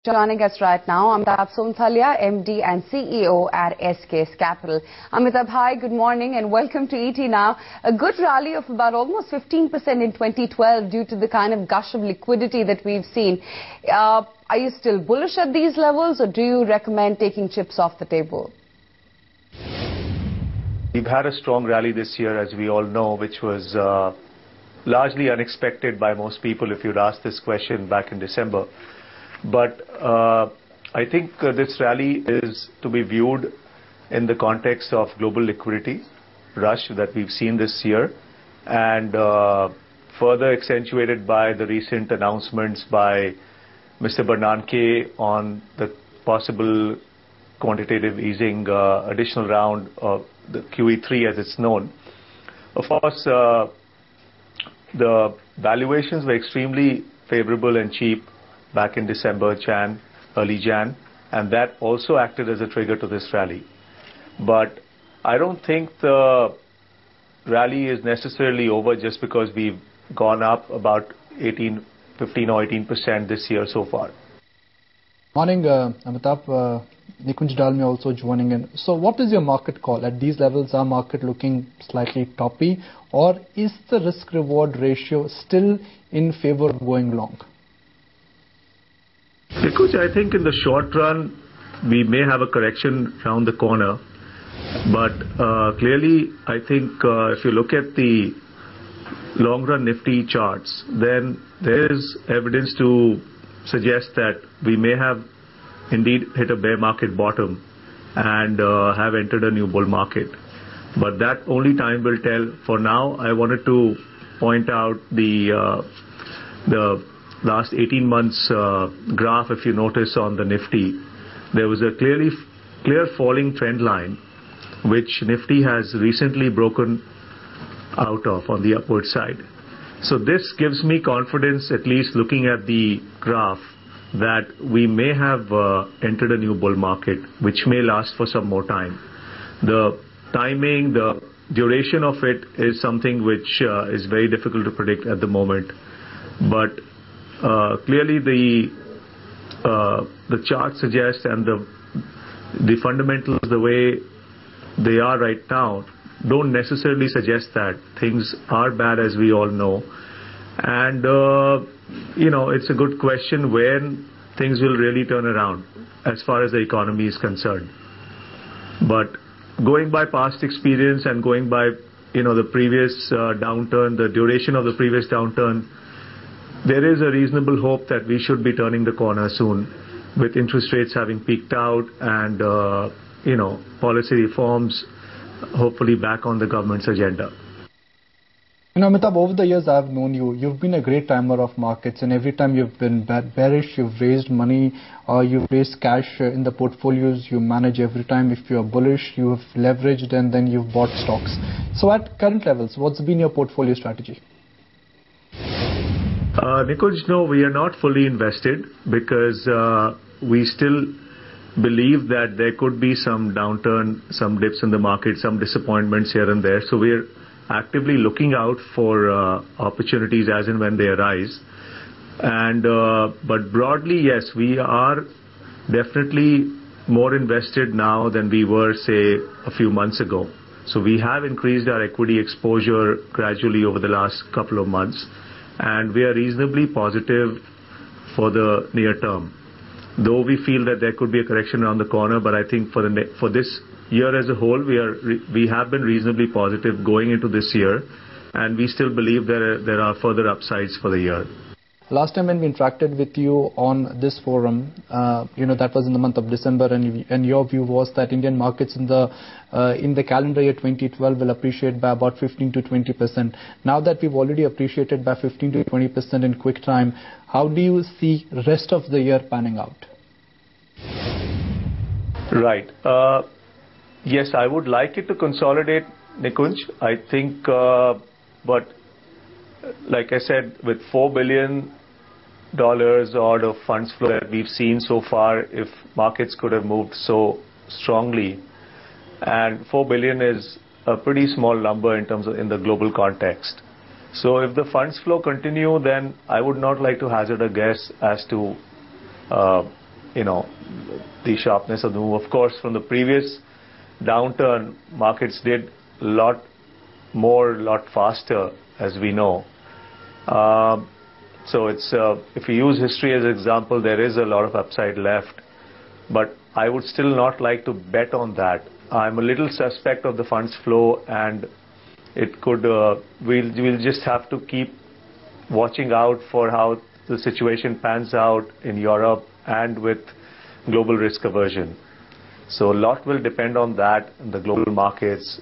Joining us right now, Amitabh Sonthalia, MD and CEO at SKS Capital. Amitabh, hi, good morning and welcome to ET Now. A good rally of about almost 15% in 2012 due to the kind of gush of liquidity that we've seen. Are you still bullish at these levels or do you recommend taking chips off the table? We've had a strong rally this year, as we all know, which was largely unexpected by most people if you'd asked this question back in December. But I think this rally is to be viewed in the context of global liquidity rush that we've seen this year, and further accentuated by the recent announcements by Mr. Bernanke on the possible quantitative easing additional round of the QE3 as it's known. Of course, the valuations were extremely favorable and cheap back in December, early Jan, and that also acted as a trigger to this rally. But I don't think the rally is necessarily over just because we've gone up about 15 or 18% this year so far. Morning, Amitabh. Nikunj Dalmia also joining in. So what is your market call? At these levels, our market looking slightly toppy, or is the risk-reward ratio still in favor of going long? Nikunj, I think in the short run, we may have a correction around the corner. But clearly, I think if you look at the long-run Nifty charts, then there is evidence to suggest that we may have indeed hit a bear market bottom and have entered a new bull market. But that only time will tell. For now, I wanted to point out the last 18 months graph. If you notice on the Nifty, there was a clear falling trend line, which Nifty has recently broken out of on the upward side. So this gives me confidence, at least looking at the graph, that we may have entered a new bull market, which may last for some more time. The timing, the duration of it is something which is very difficult to predict at the moment. But clearly the chart suggests, and the fundamentals, the way they are right now, don't necessarily suggest that things are bad, as we all know. And it's a good question when things will really turn around as far as the economy is concerned. But going by past experience and going by the previous downturn, the duration of the previous downturn, there is a reasonable hope that we should be turning the corner soon, with interest rates having peaked out and policy reforms hopefully back on the government's agenda. Amitabh, over the years I've known you, you've been a great timer of markets, and every time you've been bearish, you've raised money, you've raised cash in the portfolios you manage. Every time if you're bullish, you have leveraged and then you've bought stocks. So at current levels, what's been your portfolio strategy? Nikunj, no, we are not fully invested because we still believe that there could be some downturn, some dips in the market, some disappointments here and there. So we're actively looking out for opportunities as and when they arise. And but broadly, yes, we are definitely more invested now than we were, say, a few months ago. So we have increased our equity exposure gradually over the last couple of months, and we are reasonably positive for the near term. Though we feel that there could be a correction around the corner, but I think for this year as a whole, we have been reasonably positive going into this year, and we still believe there are further upsides for the year. Last time when we interacted with you on this forum, that was in the month of December, and your view was that Indian markets in the calendar year 2012 will appreciate by about 15 to 20%. Now that we've already appreciated by 15 to 20% in quick time, how do you see rest of the year panning out? Right. Yes, I would like it to consolidate, Nikunj. I think, but like I said, with $4 billion odd of funds flow that we've seen so far, if markets could have moved so strongly, and $4 billion is a pretty small number in the global context. So if the funds flow continue, then I would not like to hazard a guess as to the sharpness of the move. Of course, from the previous downturn, markets did a lot more, a lot faster, as we know. So it's if you use history as an example, there is a lot of upside left, but I would still not like to bet on that. I'm a little suspect of the funds flow, and it could we'll just have to keep watching out for how the situation pans out in Europe and with global risk aversion. So a lot will depend on that in the global markets.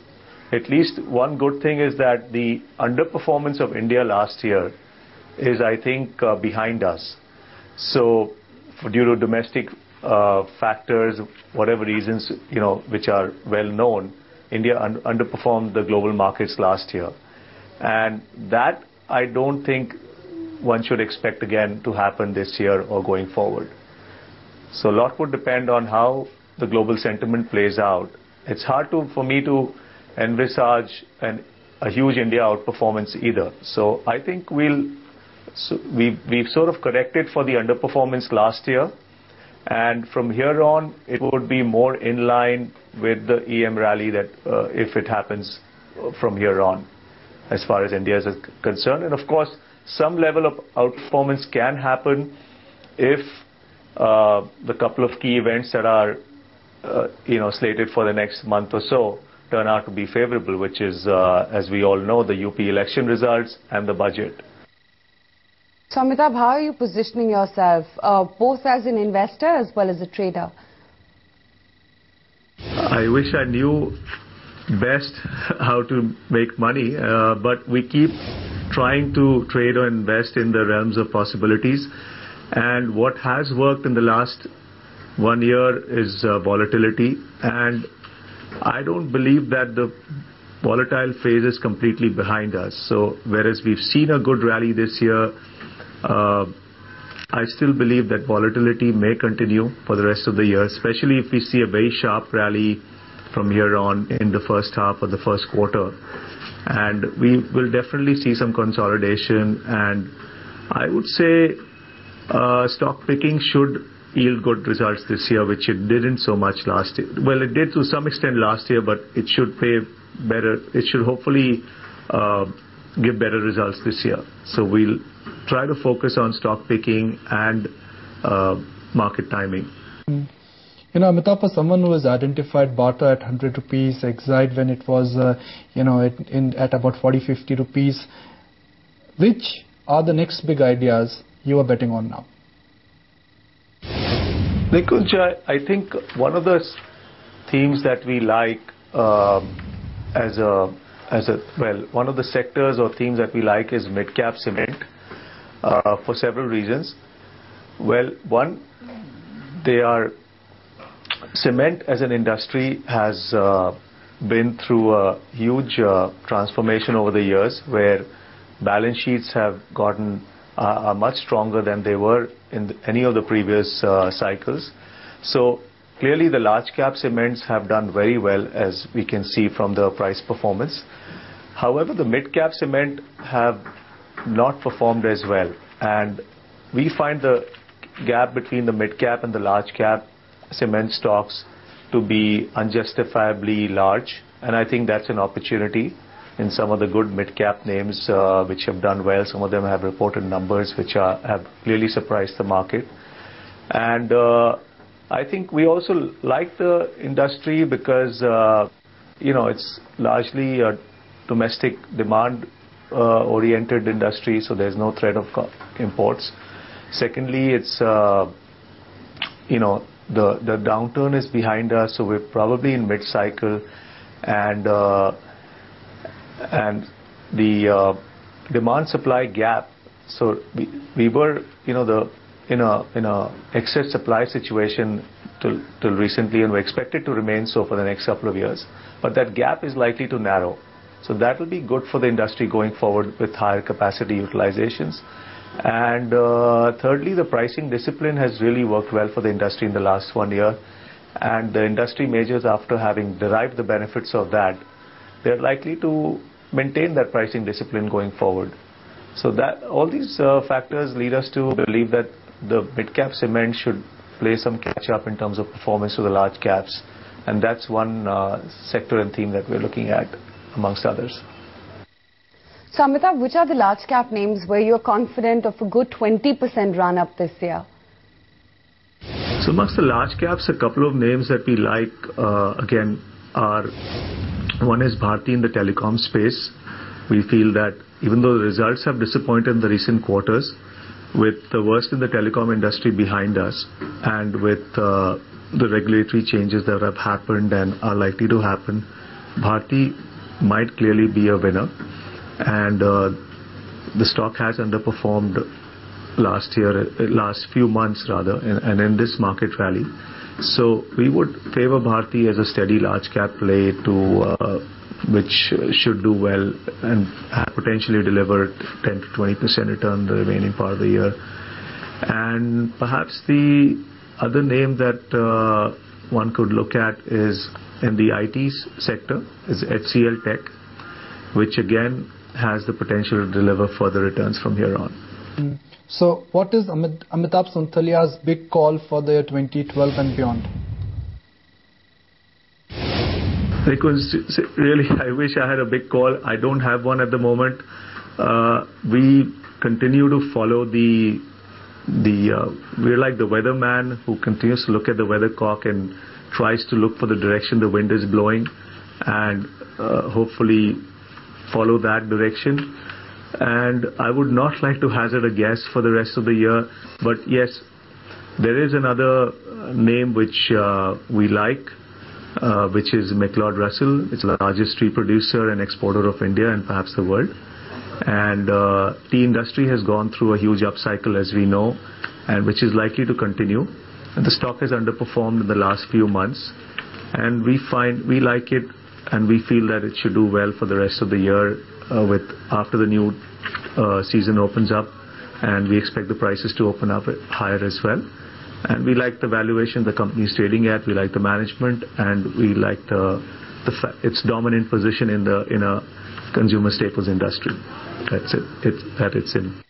At least one good thing is that the underperformance of India last year is, I think, behind us. So due to domestic factors, whatever reasons, which are well known, India underperformed the global markets last year. And that I don't think one should expect again to happen this year or going forward. So a lot would depend on how the global sentiment plays out. It's hard for me to envisage a huge India outperformance either. So I think we've sort of corrected for the underperformance last year, and from here on it would be more in line with the EM rally that if it happens from here on, as far as India is concerned. And of course, some level of outperformance can happen if the couple of key events that are slated for the next month or so turn out to be favorable, which is, as we all know, the UP election results and the budget. So Amitabh, how are you positioning yourself, both as an investor as well as a trader? I wish I knew best how to make money, but we keep trying to trade or invest in the realms of possibilities. And what has worked in the last 1 year is volatility. And I don't believe that the volatile phase is completely behind us. So whereas we've seen a good rally this year, I still believe that volatility may continue for the rest of the year, especially if we see a very sharp rally from here on in the first half of the first quarter. And we will definitely see some consolidation, and I would say stock picking should yield good results this year, which it didn't so much last year. Well, it did to some extent last year, but it should pay better. It should hopefully give better results this year. So we'll try to focus on stock picking and market timing. Amitabh, for someone who has identified Bata at 100 rupees, Exide when it was, at about 40-50 rupees, which are the next big ideas you are betting on now? Nikunj, I think one of the themes that we like one of the sectors or themes that we like is mid-cap cement for several reasons. Well, one, cement as an industry has been through a huge transformation over the years, where balance sheets have gotten are much stronger than they were in any of the previous cycles. So clearly the large cap cements have done very well, as we can see from the price performance. However, the mid cap cement have not performed as well, and we find the gap between the mid cap and the large cap cement stocks to be unjustifiably large, and I think that's an opportunity in some of the good mid-cap names which have done well. Some of them have reported numbers which have clearly surprised the market. And I think we also like the industry because it's largely a domestic demand oriented industry, so there's no threat of imports. Secondly, it's the downturn is behind us, so we're probably in mid-cycle, and the demand-supply gap. So we were, in a excess supply situation till recently, and we expect it to remain so for the next couple of years. But that gap is likely to narrow. So that will be good for the industry going forward with higher capacity utilizations. And thirdly, the pricing discipline has really worked well for the industry in the last 1 year. And the industry majors, after having derived the benefits of that, they're likely to maintain that pricing discipline going forward. So that all these factors lead us to believe that the mid-cap cement should play some catch up in terms of performance to the large caps, and that's one sector and theme that we're looking at amongst others. So Amitabh, which are the large cap names where you're confident of a good 20% run up this year? So amongst the large caps, a couple of names that we like again are, one is Bharti in the telecom space. We feel that even though the results have disappointed in the recent quarters, with the worst in the telecom industry behind us and with the regulatory changes that have happened and are likely to happen, Bharti might clearly be a winner. And the stock has underperformed last few months rather, and in this market rally. So we would favor Bharti as a steady large cap play to which should do well and potentially deliver 10 to 20% return the remaining part of the year. And perhaps the other name that one could look at is in the IT sector is HCL Tech, which again has the potential to deliver further returns from here on. So what is Amitabh Sontalia's big call for the year 2012 and beyond? Really, I wish I had a big call. I don't have one at the moment. We continue to follow we're like the weatherman who continues to look at the weathercock and tries to look for the direction the wind is blowing and hopefully follow that direction. And I would not like to hazard a guess for the rest of the year, but yes, there is another name which we like, which is McLeod Russell. It's the largest tea producer and exporter of India and perhaps the world. And tea industry has gone through a huge upcycle, as we know, and which is likely to continue. And the stock has underperformed in the last few months, and we like it, and we feel that it should do well for the rest of the year after the new season opens up, and we expect the prices to open up higher as well. And we like the valuation the company is trading at, we like the management, and we like its dominant position in a consumer staples industry that it's in.